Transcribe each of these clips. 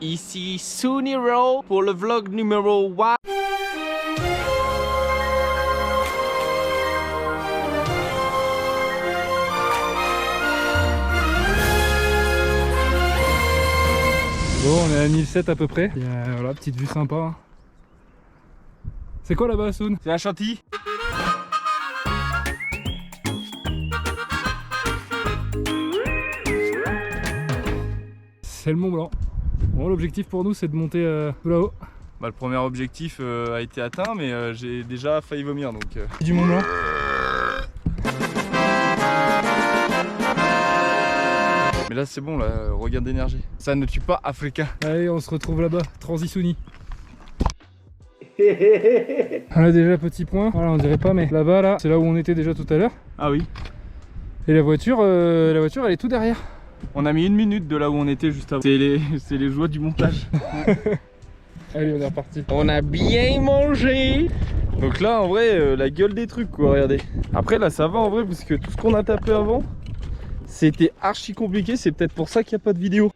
Ici Suniro pour le vlog numéro 1. Bon, on est à 1007 à peu près. Et voilà, petite vue sympa. C'est quoi là-bas, Soun? C'est un chantilly. C'est le Mont Blanc. Bon, l'objectif pour nous, c'est de monter tout là-haut. Bah, le premier objectif a été atteint, mais j'ai déjà failli vomir donc. Du Mont Blanc. Mais là c'est bon, là, regain d'énergie. Ça ne tue pas Africa. Allez, on se retrouve là-bas, Transisouni. On a déjà petit point, voilà, on dirait pas, mais là-bas, là, c'est là où on était déjà tout à l'heure. Ah oui. Et la voiture, elle est tout derrière. On a mis 1 minute de là où on était juste avant. C'est les joies du montage. Allez, on est reparti. On a bien mangé. Donc là en vrai, la gueule des trucs quoi, regardez. Après là ça va en vrai, parce que tout ce qu'on a tapé avant, c'était archi compliqué, c'est peut-être pour ça qu'il n'y a pas de vidéo.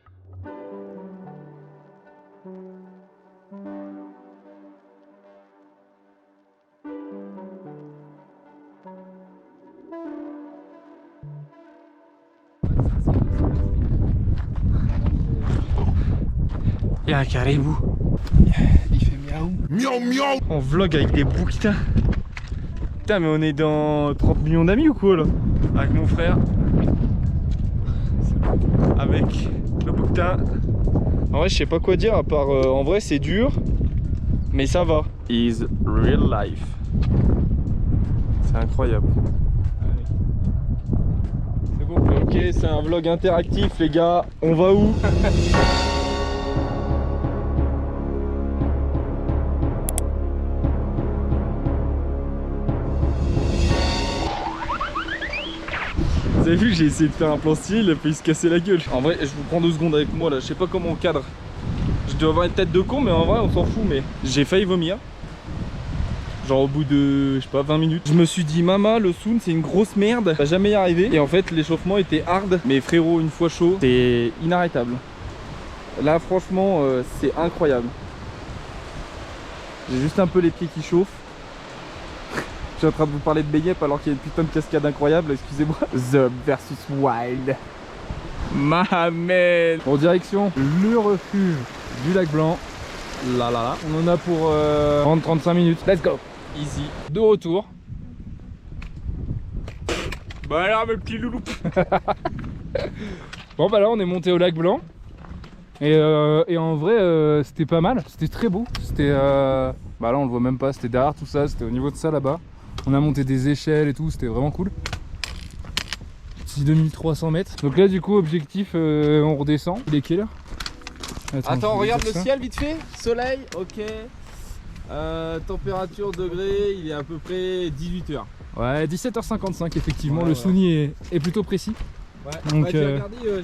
Il y a un caribou. Il fait miaou. Miaou miaou. On vlog avec des bouquetins. Putain mais on est dans 30 millions d'amis ou quoi là? Avec mon frère. Avec le bouquetin. En vrai je sais pas quoi dire à part en vrai c'est dur. Mais ça va. Is real life. C'est incroyable. C'est bon. Ok, c'est un vlog interactif les gars. On va où? Vous avez vu, j'ai essayé de faire un plan style, il a failli se casser la gueule. En vrai, je vous prends 2 secondes avec moi là, je sais pas comment on cadre. Je dois avoir une tête de con, mais en vrai, on s'en fout. Mais j'ai failli vomir. Genre au bout de, je sais pas, 20 minutes. Je me suis dit, Mama, le Soun, c'est une grosse merde, va jamais y arriver. Et en fait, l'échauffement était hard. Mais frérot, une fois chaud, c'est inarrêtable. Là, franchement, c'est incroyable. J'ai juste un peu les pieds qui chauffent. Je suis en train de vous parler de Beyep alors qu'il y a une putain de cascade incroyable, excusez-moi. The versus Wild. Mahamed. En direction le refuge du lac Blanc. Là là là. On en a pour 30-35 minutes. Let's go. Easy. De retour. Bah alors mes petits loulous. Bon bah là on est monté au lac Blanc. Et en vrai c'était pas mal. C'était très beau. C'était bah là on le voit même pas. C'était derrière tout ça. C'était au niveau de ça là-bas. On a monté des échelles et tout. C'était vraiment cool. Petit 2300 mètres. Donc là du coup objectif on redescend. Il est quelle heure? Attends, regarde le ciel vite fait. Soleil, ok. Température degré, il est à peu près 18h. Ouais, 17h55 effectivement. Ouais, le ouais. Souni est plutôt précis. Ouais, Donc, bah,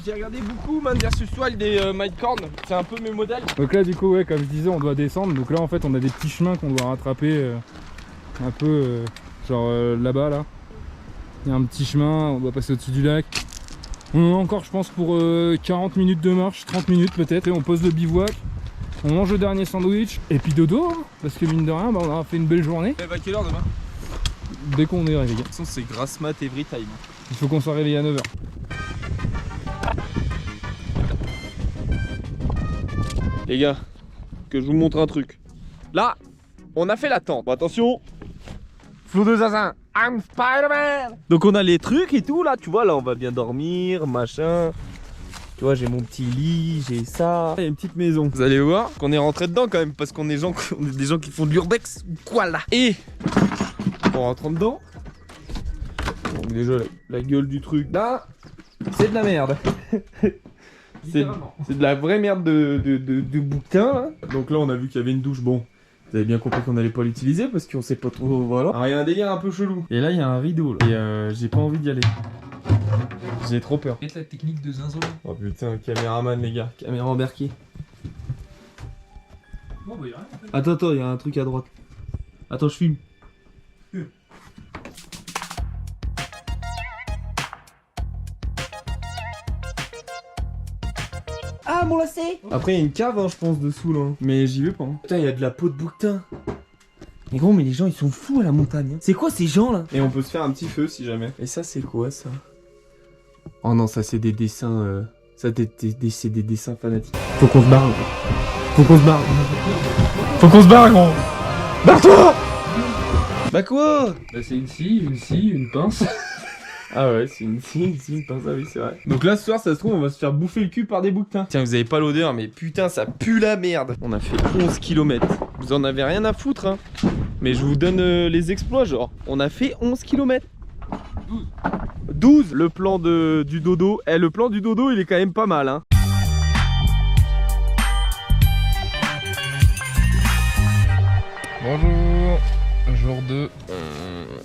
j'ai regardé beaucoup Man vs Wild des Mindcorn, c'est un peu mes modèles. Donc là du coup ouais, comme je disais, on doit descendre. Donc là en fait on a des petits chemins qu'on doit rattraper un peu genre là-bas là. Il y a un petit chemin, on doit passer au-dessus du lac. On en a encore je pense pour 40 minutes de marche, 30 minutes peut-être. Et on pose le bivouac, on mange le dernier sandwich et puis dodo hein, parce que mine de rien bah, on aura fait une belle journée. À quelle heure demain? Dès qu'on est réveillé. De toute façon c'est grasse mat every time. Il faut qu'on soit réveillé à 9h. Les gars, que je vous montre un truc. Là, on a fait la tente. Bon, attention, Flo de Zazin, I'm Spider-Man. Donc on a les trucs et tout là, tu vois, là on va bien dormir, machin. Tu vois, j'ai mon petit lit, j'ai ça. Il y a une petite maison. Vous allez voir qu'on est rentré dedans quand même, parce qu'on est, on est des gens qui font de l'urbex ou quoi là. Et en rentrant dedans, donc déjà la gueule du truc là, c'est de la merde. C'est de la vraie merde de bouquin là. Donc là on a vu qu'il y avait une douche, bon. Vous avez bien compris qu'on allait pas l'utiliser parce qu'on sait pas trop, voilà. Alors il y a un délire un peu chelou. Et là il y a un rideau là. Et j'ai pas envie d'y aller. J'ai trop peur. Et la technique de zinzolo. Oh putain, caméraman les gars, caméra embarquée. Bon bah y'a rien. Attends, il y a un truc à droite. Attends, je filme. Ah mon lacet. Après, il y a une cave, hein, je pense, dessous là. Mais j'y vais pas. Hein. Putain, il y a de la peau de bouquetin. Mais gros, mais les gens ils sont fous à la montagne. Hein. C'est quoi ces gens là? Et on peut se faire un petit feu si jamais. Et ça, c'est quoi ça? Oh non, ça c'est des dessins. Ça, c'est des dessins fanatiques. Faut qu'on se barre. Faut qu'on se barre. Faut qu'on se barre, gros. Barre-toi! Bah quoi? Bah, c'est une scie, une pince. Ah ouais, c'est une pince, ah oui, c'est vrai. Donc là, ce soir, ça se trouve, on va se faire bouffer le cul par des bouquetins. Tiens, vous avez pas l'odeur, mais putain, ça pue la merde. On a fait 11 km. Vous en avez rien à foutre, hein. Mais je vous donne les exploits, genre. On a fait 11 km. 12. Le plan du dodo. Eh, le plan du dodo, il est quand même pas mal, hein. Bonjour, jour 2,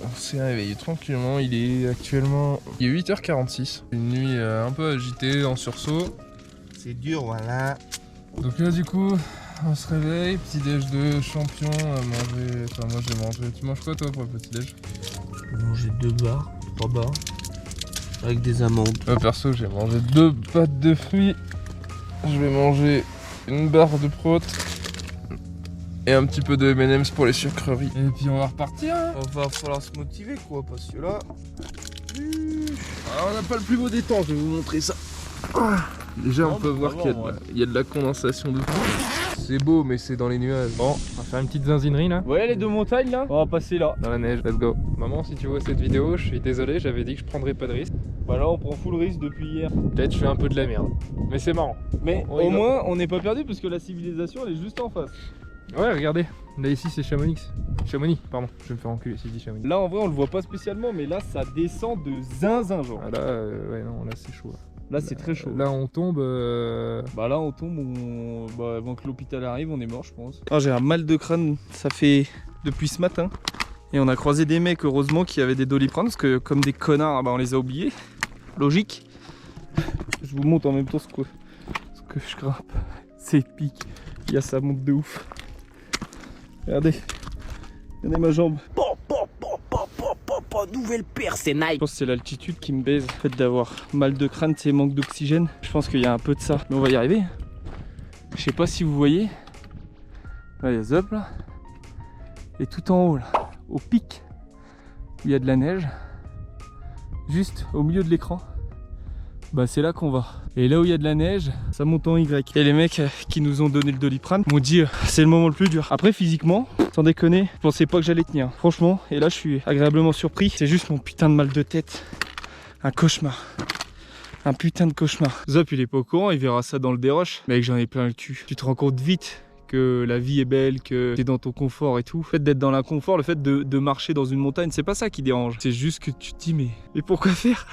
on s'est réveillé tranquillement, il est 8h46, une nuit un peu agitée, en sursaut. C'est dur, voilà. Donc là du coup, on se réveille, petit déj de champion, à manger, enfin moi j'ai mangé, tu manges quoi toi pour le petit déj? J'ai mangé 2 barres, 3 barres, avec des amandes. Perso j'ai mangé 2 pâtes de fruits, je vais manger une barre de prot. Et un petit peu de M&M's pour les sucreries. Et puis on va repartir hein. Va falloir se motiver quoi, parce que là... Alors, on n'a pas le plus beau des temps, je vais vous montrer ça. Déjà on peut voir qu'il y a de la condensation de fou. C'est beau mais c'est dans les nuages. Bon, on va faire une petite zinzinerie là. Ouais, les deux montagnes là. On va passer là. Dans la neige, let's go. Maman, si tu vois cette vidéo, je suis désolé, j'avais dit que je prendrais pas de risque. Bah là, on prend full risque depuis hier. Peut-être je fais un peu de la merde. Mais c'est marrant. Mais On au rigole. moins, on n'est pas perdu parce que la civilisation, elle est juste en face. Ouais, regardez. Là ici c'est Chamonix. Chamonix, pardon. Je vais me faire enculer si je dis Chamonix. Là, en vrai, on le voit pas spécialement, mais là, ça descend de zinzin, genre. Ah là, ouais non, là c'est chaud. Là, c'est très chaud. Là on tombe. Bah là, on tombe, bah, avant que l'hôpital arrive, on est mort, je pense. Ah, j'ai un mal de crâne, ça fait depuis ce matin. Et on a croisé des mecs, heureusement, qui avaient des Doliprane, parce que comme des connards, bah, on les a oubliés. Logique. Je vous montre en même temps ce que je grimpe. C'est épique. Il y a ça monte de ouf. Regardez. Regardez ma jambe. Nouvelle paire, c'est nice. Je pense que c'est l'altitude qui me baise. Le fait d'avoir mal de crâne, c'est manque d'oxygène. Je pense qu'il y a un peu de ça. Mais on va y arriver. Je sais pas si vous voyez. Là, il y a Zup là. Et tout en haut là, au pic, où il y a de la neige, juste au milieu de l'écran, bah c'est là qu'on va. Et là où il y a de la neige, ça monte en Y. Et les mecs qui nous ont donné le Doliprane m'ont dit c'est le moment le plus dur. Après physiquement, sans déconner, je pensais pas que j'allais tenir. Franchement, et là je suis agréablement surpris. C'est juste mon putain de mal de tête. Un cauchemar. Un putain de cauchemar. Zop il est pas au courant, il verra ça dans le déroche. Mec, j'en ai plein le cul. Tu te rends compte vite que la vie est belle, que t'es dans ton confort et tout. Le fait d'être dans l'inconfort, le fait de marcher dans une montagne, c'est pas ça qui dérange. C'est juste que tu te dis mais pourquoi faire?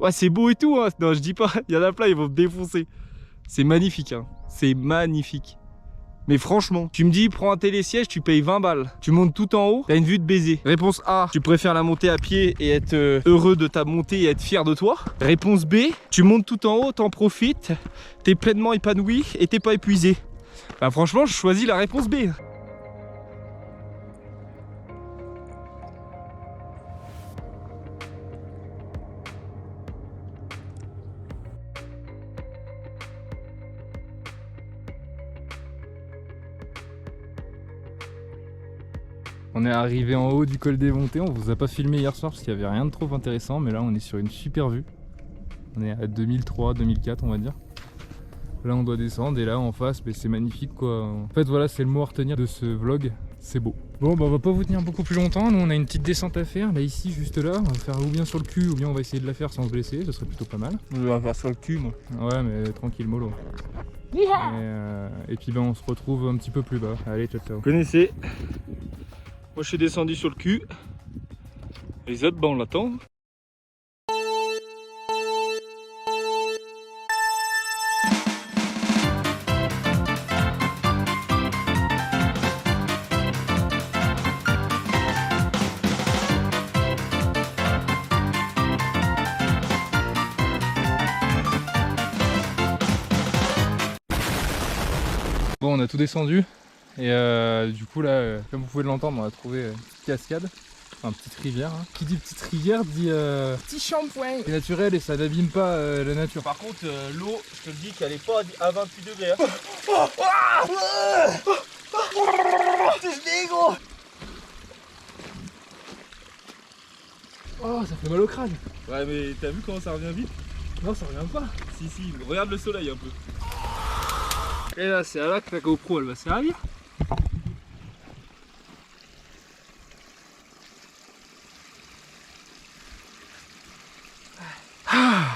Ouais, c'est beau et tout, hein. Non, je dis pas, il y en a plein, ils vont te défoncer. C'est magnifique, hein. C'est magnifique. Mais franchement, tu me dis, prends un télésiège, tu payes 20 balles. Tu montes tout en haut, t'as une vue de baiser. Réponse A, tu préfères la monter à pied et être heureux de ta montée et être fier de toi. Réponse B, tu montes tout en haut, t'en profites, t'es pleinement épanoui et t'es pas épuisé. Bah franchement, je choisis la réponse B. On est arrivé en haut du col des Montées, on vous a pas filmé hier soir parce qu'il y avait rien de trop intéressant, mais là on est sur une super vue. On est à 2003, 2004 on va dire. Là on doit descendre et là en face c'est magnifique quoi. En fait voilà, c'est le mot à retenir de ce vlog, c'est beau. Bon bah on va pas vous tenir beaucoup plus longtemps, nous on a une petite descente à faire, là ici juste là, on va faire ou bien sur le cul ou bien on va essayer de la faire sans se blesser, ce serait plutôt pas mal. Je vais faire sur le cul moi. Ouais mais tranquille mollo. Et puis ben on se retrouve un petit peu plus bas. Allez ciao ciao. Vous connaissez. Moi je suis descendu sur le cul. Les autres bah on l'attend. Bon on a tout descendu et du coup là comme vous pouvez l'entendre on a trouvé une petite cascade. Enfin, petite rivière. Hein. Qui dit petite rivière dit petit shampoing. C'est naturel et ça n'abîme pas la nature. Par contre, l'eau, je te le dis qu'elle est pas à 28 degrés. Hein. Oh, ça fait mal au crâne. Ouais, mais t'as vu comment ça revient vite? Non, ça revient pas. Si, regarde le soleil un peu. Et là, c'est là que ta GoPro elle va servir.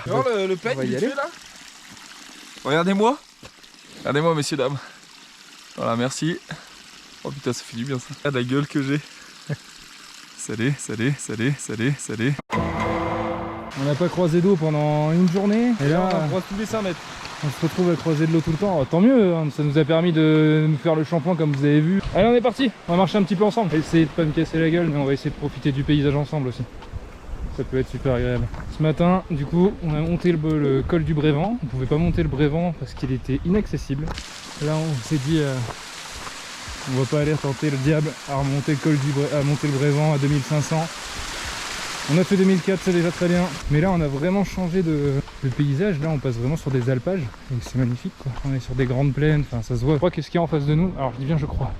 Tu vois le peigne va y qu'il aller. fait là? Regardez-moi. Regardez-moi, messieurs, dames. Voilà, merci. Oh putain, ça fait du bien ça. Regarde la gueule que j'ai. Salut. On n'a pas croisé d'eau pendant une journée. Et là, on croise tous les 5 mètres. on se retrouve à croiser de l'eau tout le temps. Tant mieux, hein, ça nous a permis de nous faire le shampoing comme vous avez vu. Allez, on est parti. On va marcher un petit peu ensemble. Essayer de pas me casser la gueule, mais on va essayer de profiter du paysage ensemble aussi. Ça peut être super agréable. Ce matin, du coup, on a monté le col du Brévent. On pouvait pas monter le Brévent parce qu'il était inaccessible. Là, on s'est dit, on va pas aller tenter le diable à remonter à monter le Brévent à 2500. On a fait 2004, c'est déjà très bien. Mais là, on a vraiment changé de paysage. Là, on passe vraiment sur des alpages. Et c'est magnifique, quoi. On est sur des grandes plaines. Enfin, ça se voit. Je crois que ce qu'il y a en face de nous. Alors, je dis bien, je crois.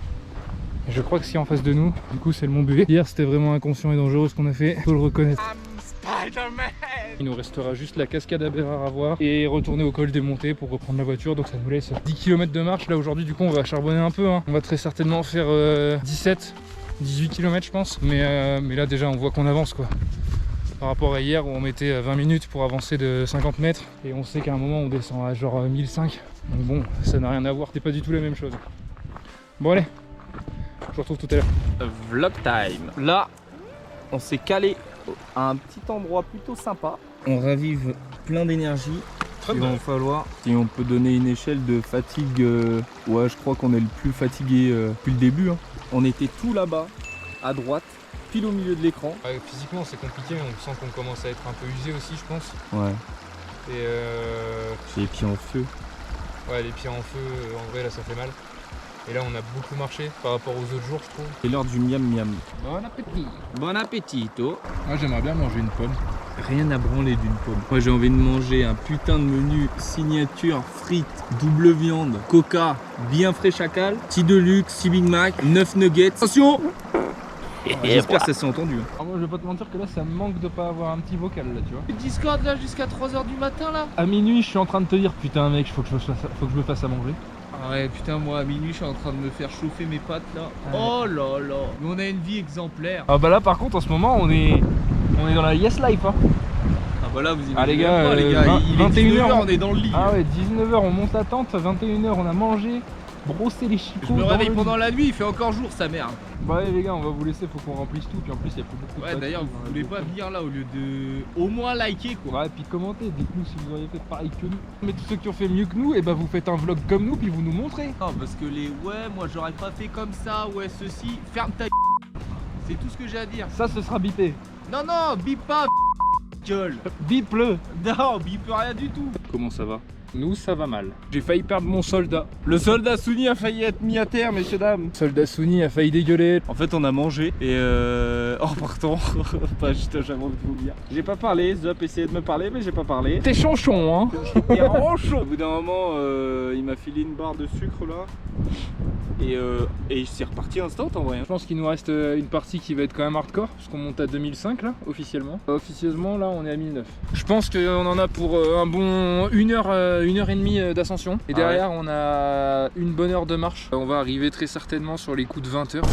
Et je crois que ce qu'il y a en face de nous, du coup, c'est le Mont Buet. Hier, c'était vraiment inconscient et dangereux ce qu'on a fait. Faut le reconnaître. Il nous restera juste la cascade à Bérard à voir et retourner au col des montées pour reprendre la voiture. Donc ça nous laisse 10 km de marche. Là aujourd'hui du coup on va charbonner un peu. Hein. On va très certainement faire 18 km je pense. Mais là déjà on voit qu'on avance quoi. Par rapport à hier où on mettait 20 minutes pour avancer de 50 mètres. Et on sait qu'à un moment on descend à genre 1005. Donc bon ça n'a rien à voir. C'est pas du tout la même chose. Bon allez, je vous retrouve tout à l'heure. Vlog time. Là, on s'est calé à un petit endroit plutôt sympa. On ravive plein d'énergie. Il va falloir, si on peut donner une échelle de fatigue, ouais je crois qu'on est le plus fatigué depuis le début. Hein. On était tout là-bas, à droite, pile au milieu de l'écran. Ouais, physiquement c'est compliqué, on sent qu'on commence à être un peu usé aussi je pense. Ouais. Et J'ai les pieds en feu. ouais les pieds en feu, en vrai là ça fait mal. Et là on a beaucoup marché par rapport aux autres jours je trouve. C'est l'heure du miam miam. Bon appétit. Bon appétito. Moi j'aimerais bien manger une pomme. Rien à branler d'une pomme. Moi j'ai envie de manger un putain de menu signature, frites, double viande, coca, bien frais chacal, petit deluxe, 6 Big Mac, 9 nuggets. Attention. J'espère que ça s'est entendu. Alors moi je vais pas te mentir que là ça me manque de pas avoir un petit vocal là tu vois. Discord là jusqu'à 3h du matin là. À minuit je suis en train de te dire putain mec faut que je me fasse à manger. Ah ouais putain moi à minuit je suis en train de me faire chauffer mes pattes là. Oh là là. Mais on a une vie exemplaire. Ah bah là par contre en ce moment on est dans la yes life hein. Ah bah là vous imaginez Ah les gars, pas, les gars. Il est 21h 19h, on est dans le lit. Ah ouais 19h on monte la tente, 21h on a mangé, brossé les chicots. Je me dans réveille le pendant lit. la nuit, il fait encore jour sa mère. Bah ouais les gars on va vous laisser, faut qu'on remplisse tout, puis en plus il y a plus beaucoup de Ouais batterie d'ailleurs dans vous la voulez pas GoPro. venir là au lieu de au moins liker quoi. Ouais et puis commentez, dites-nous si vous auriez fait pareil que nous. Mais tous ceux qui ont fait mieux que nous, et bah vous faites un vlog comme nous puis vous nous montrez. Non parce que les ouais moi j'aurais pas fait comme ça, ouais ceci, ferme ta c'est tout ce que j'ai à dire. Ça ce sera bipé. Non non, bip pas gueule. Bip-le. Non, bip rien du tout. Comment ça va? Nous ça va mal. J'ai failli perdre mon soldat. Le soldat Souni a failli être mis à terre, messieurs dames. Soldat Souni a failli dégueuler. En fait, on a mangé et en partant, pas juste jamais envie de vous le dire. J'ai pas parlé, Zop essayait de me parler, mais j'ai pas parlé. T'es chanchon hein. J'étais en chaud. Au bout d'un moment, il m'a filé une barre de sucre là. Et c'est reparti instant en vrai. Je pense qu'il nous reste une partie qui va être quand même hardcore, parce qu'on monte à 2005 là, officiellement. Officieusement là on est à 1009. Je pense qu'on en a pour un bon 1h30 d'ascension. Et derrière on a une bonne heure de marche. On va arriver très certainement sur les coups de 20h.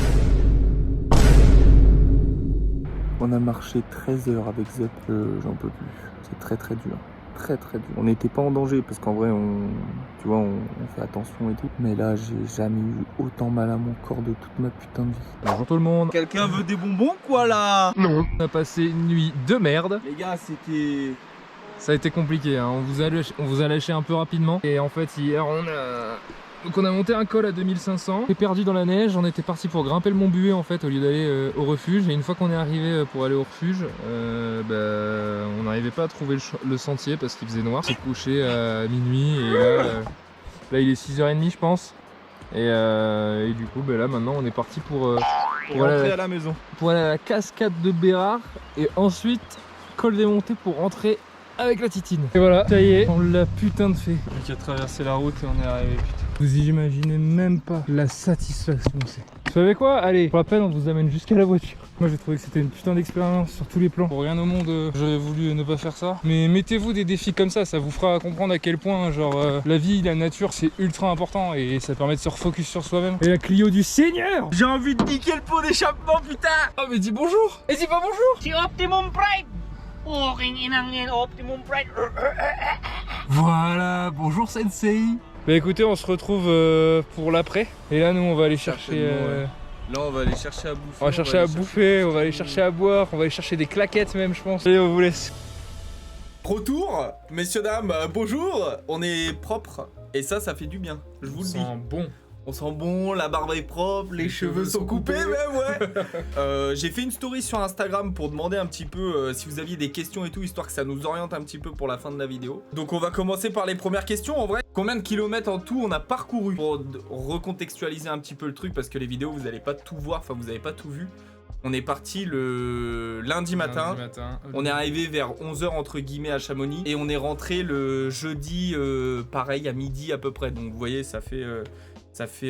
On a marché 13 heures avec Zep, j'en peux plus. C'est très très dur. Très dur. On n'était pas en danger parce qu'en vrai on fait attention et tout. Mais là j'ai jamais eu autant mal à mon corps de toute ma putain de vie. Bonjour tout le monde. Quelqu'un veut des bonbons quoi là? On a passé une nuit de merde. Les gars, c'était... Ça a été compliqué, hein. On vous a lâché un peu rapidement. Et en fait hier donc on a monté un col à 2500, on est perdu dans la neige, on était parti pour grimper le Mont Buet en fait au lieu d'aller au refuge. Et une fois qu'on est arrivé pour aller au refuge, on n'arrivait pas à trouver le sentier parce qu'il faisait noir. On s'est couché à minuit et là il est 6h30 je pense. Et du coup là maintenant on est parti pour pour rentrer à la maison. Pour aller à la cascade de Bérard et ensuite col démonté pour rentrer avec la titine. Et voilà, ça y est, on l'a putain de fait. On a traversé la route et on est arrivé, putain. Vous imaginez même pas la satisfaction que c'est. Vous savez quoi? Allez, pour la peine, on vous amène jusqu'à la voiture. Moi j'ai trouvé que c'était une putain d'expérience sur tous les plans. Pour rien au monde, j'aurais voulu ne pas faire ça. Mais mettez-vous des défis comme ça vous fera comprendre à quel point genre la vie, la nature c'est ultra important et ça permet de se refocus sur soi-même. Et la Clio du Seigneur! J'ai envie de niquer le pot d'échappement, putain. Oh mais dis bonjour! Et dis pas bonjour! Si Optimum Pride! Oh, ringinangin Optimum Pride! Voilà, bonjour Sensei! Bah écoutez, on se retrouve pour l'après. Et là nous on va aller chercher... Là on va aller chercher à bouffer. On va chercher à bouffer, on va aller chercher à boire, on va aller chercher des claquettes même je pense. Allez on vous laisse. Retour, messieurs, dames, bonjour. On est propre et ça fait du bien, je vous le dis. Bon. On sent bon, la barbe est propre, les cheveux sont coupés même, ouais. J'ai fait une story sur Instagram pour demander un petit peu si vous aviez des questions et tout, histoire que ça nous oriente un petit peu pour la fin de la vidéo. Donc on va commencer par les premières questions. En vrai, combien de kilomètres en tout on a parcouru? Pour recontextualiser un petit peu le truc, parce que les vidéos vous allez pas tout voir, enfin vous avez pas tout vu. On est parti le lundi matin. On est arrivé vers 11h entre guillemets à Chamonix et on est rentré le jeudi pareil à midi à peu près. Donc vous voyez ça fait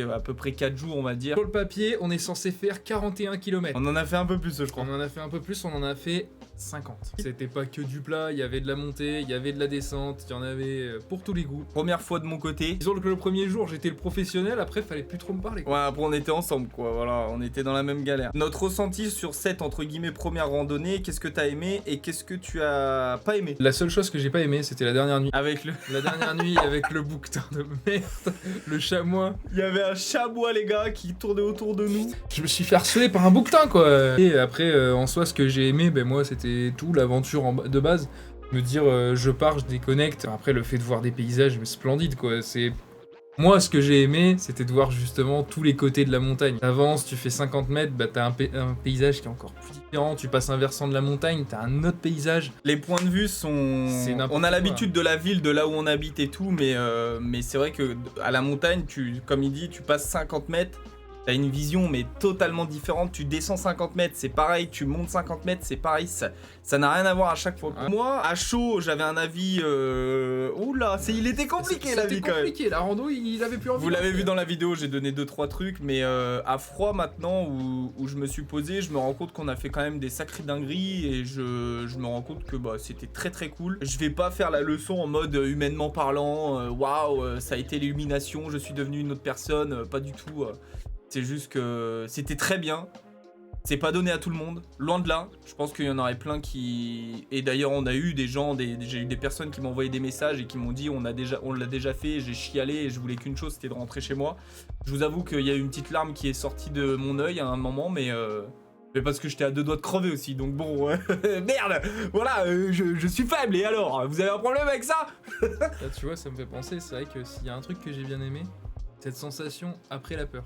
à peu près 4 jours on va dire. Sur le papier on est censé faire 41 km. On en a fait un peu plus je crois. On en a fait un peu plus, on en a fait 50. C'était pas que du plat, il y avait de la montée, il y avait de la descente, il y en avait pour tous les goûts. Première fois de mon côté. Disons que le premier jour j'étais le professionnel, après fallait plus trop me parler quoi. Ouais, après on était ensemble quoi, voilà, on était dans la même galère. Notre ressenti sur cette entre guillemets première randonnée, qu'est-ce que t'as aimé et qu'est-ce que tu as pas aimé? La seule chose que j'ai pas aimé c'était la dernière nuit. Avec le... La dernière nuit avec le bouquetin de merde, le chamois. Il y avait un chamois les gars qui tournait autour de nous. Je me suis fait harceler par un bouquetin quoi. Et après en soi ce que j'ai aimé, ben moi c'était tout l'aventure de base. Me dire je pars, je déconnecte. Après le fait de voir des paysages splendides quoi, c'est... Moi ce que j'ai aimé c'était de voir justement tous les côtés de la montagne. T'avances, tu fais 50 mètres, bah t'as un paysage qui est encore plus différent. Tu passes un versant de la montagne, t'as un autre paysage. Les points de vue sont... On a l'habitude de la ville, de là où on habite et tout, mais c'est vrai que à la montagne, comme il dit, tu passes 50 mètres. T'as une vision mais totalement différente, tu descends 50 mètres, c'est pareil, tu montes 50 mètres, c'est pareil, ça n'a rien à voir à chaque fois. Ouais. Moi, à chaud, j'avais un avis... Oula, il était compliqué la vie quand même. Compliqué, la rando, il avait plus envie. Vous l'avez vu dans la vidéo, j'ai donné 2-3 trucs, mais à froid maintenant, où je me suis posé, je me rends compte qu'on a fait quand même des sacrées dingueries, et je me rends compte que bah, c'était très très cool. Je vais pas faire la leçon en mode humainement parlant, waouh, ça a été l'illumination, je suis devenu une autre personne, pas du tout. C'est juste que c'était très bien. C'est pas donné à tout le monde, loin de là. Je pense qu'il y en aurait plein qui... Et d'ailleurs on a eu des gens, j'ai eu des personnes qui m'ont envoyé des messages et qui m'ont dit on l'a déjà fait, j'ai chialé et je voulais qu'une chose, c'était de rentrer chez moi. Je vous avoue qu'il y a eu une petite larme qui est sortie de mon œil à un moment, mais parce que j'étais à 2 doigts de crever aussi, donc bon, merde, voilà, je suis faible, et alors, vous avez un problème avec ça? Là tu vois, ça me fait penser, c'est vrai que s'il y a un truc que j'ai bien aimé, cette sensation après la peur.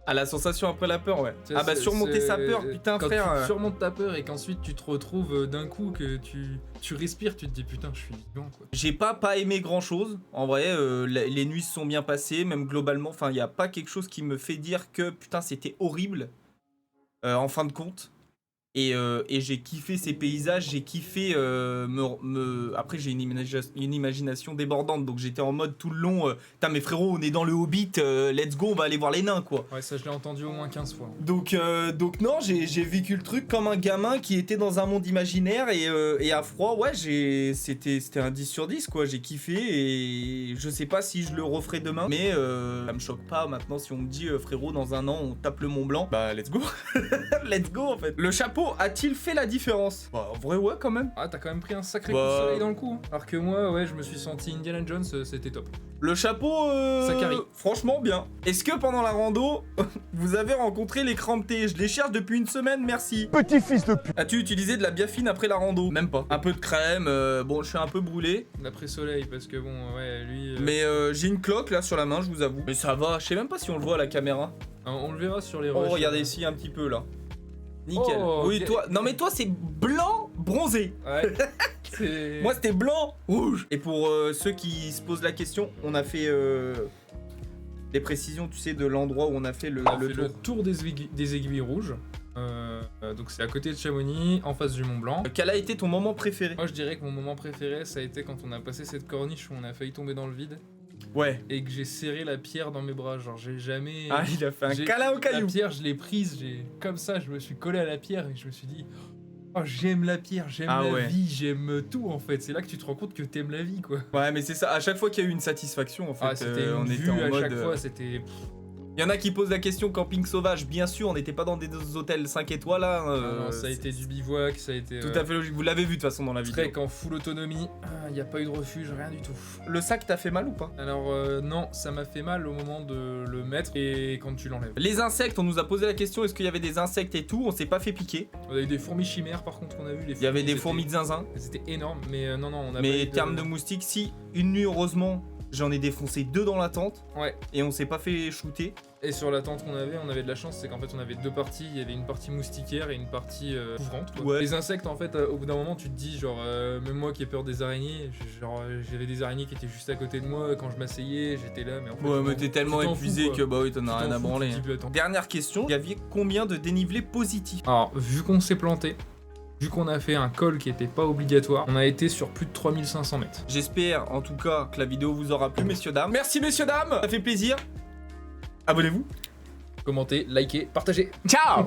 Ah, la sensation après la peur, ouais. Ah bah surmonter sa peur, putain quand frère. Quand tu surmontes ta peur et qu'ensuite tu te retrouves d'un coup que tu respires, tu te dis putain je suis vivant quoi. J'ai pas aimé grand chose, en vrai, les nuits se sont bien passées, même globalement, enfin il y a pas quelque chose qui me fait dire que putain c'était horrible, en fin de compte. Et j'ai kiffé ces paysages, j'ai kiffé Après j'ai une imagination débordante, donc j'étais en mode tout le long, putain mais frérot on est dans le Hobbit, let's go, on va aller voir les nains quoi. Ouais ça je l'ai entendu au moins 15 fois. Donc non, j'ai vécu le truc comme un gamin qui était dans un monde imaginaire et à froid, ouais c'était un 10 sur 10 quoi, j'ai kiffé et je sais pas si je le referai demain, mais ça me choque pas maintenant si on me dit frérot dans un an on tape le Mont Blanc, bah let's go, let's go en fait. Le chapeau a-t-il fait la différence? Bah en vrai ouais quand même. Ah t'as quand même pris un sacré coup de soleil dans le cou. Alors que moi ouais je me suis senti Indiana Jones, c'était top. Le chapeau Sakari. Franchement bien. Est-ce que pendant la rando vous avez rencontré les cramptés? Je les cherche depuis une semaine, merci. Petit fils de pute. As-tu utilisé de la biafine après la rando? Même pas. Un peu de crème, bon je suis un peu brûlé. D'après soleil parce que bon ouais lui... Mais j'ai une cloque là sur la main je vous avoue. Mais ça va, je sais même pas si on le voit à la caméra. On le verra sur les rushs. Oh regardez ici un petit peu là. Nickel. Oh, oui, okay. Toi. Non, mais toi, c'est blanc bronzé. Ouais. Moi, c'était blanc rouge. Et pour ceux qui se posent la question, on a fait les précisions, tu sais, de l'endroit où on a fait le, On a le fait tour. le tour des aiguilles rouges. Donc c'est à côté de Chamonix, en face du Mont Blanc. Quel a été ton moment préféré? Moi je dirais que mon moment préféré ça a été quand on a passé cette corniche où on a failli tomber dans le vide Ouais. et que j'ai serré la pierre dans mes bras. Genre j'ai jamais... Ah, il a fait un j'ai- câlin au caillou. La pierre je l'ai prise, comme ça je me suis collé à la pierre et je me suis dit... Oh j'aime la pierre, j'aime Ah la ouais. vie, j'aime tout en fait. C'est là que tu te rends compte que t'aimes la vie quoi. Ouais, mais c'est ça. À chaque fois qu'il y a eu une satisfaction, en fait, Ah c'était une on vue était en à mode. chaque fois, c'était... Il y en a qui posent la question camping sauvage. Bien sûr, on n'était pas dans des hôtels 5 étoiles là. non, ça a été du bivouac, ça a été... Tout à fait logique. Vous l'avez vu de toute façon dans la vidéo. Trek en full autonomie, il n'y a pas eu de refuge, rien du tout. Le sac t'a fait mal ou pas? Alors non, ça m'a fait mal au moment de le mettre et quand tu l'enlèves. Les insectes, on nous a posé la question est-ce qu'il y avait des insectes et tout? On s'est pas fait piquer. On a eu des fourmis chimères par contre, on a vu les fourmis. Il y avait des c'était- fourmis de zinzin. C'était énorme, mais non, on a pas Mais eu termes de moustiques, si une nuit, heureusement, j'en ai défoncé 2 dans la tente. Ouais. Et on s'est pas fait shooter. Et sur la tente qu'on avait, on avait de la chance, c'est qu'en fait on avait 2 parties, il y avait une partie moustiquaire et une partie couvrante. Quoi. Ouais. Les insectes en fait, au bout d'un moment tu te dis genre, même moi qui ai peur des araignées, genre j'avais des araignées qui étaient juste à côté de moi, quand je m'asseyais j'étais là, mais en fait... Ouais, tu mais t'en- t'es tellement tu t'en épuisé fous, quoi. que bah oui, t'en Tu as t'en rien à fous, branler. tu te dis, bah, attends. Dernière question, il y avait combien de dénivelé positif? Alors, vu qu'on s'est planté, vu qu'on a fait un col qui était pas obligatoire, on a été sur plus de 3500 mètres. J'espère en tout cas que la vidéo vous aura plu, messieurs dames. Merci messieurs dames, ça fait plaisir. Abonnez-vous. Commentez, likez, partagez. Ciao.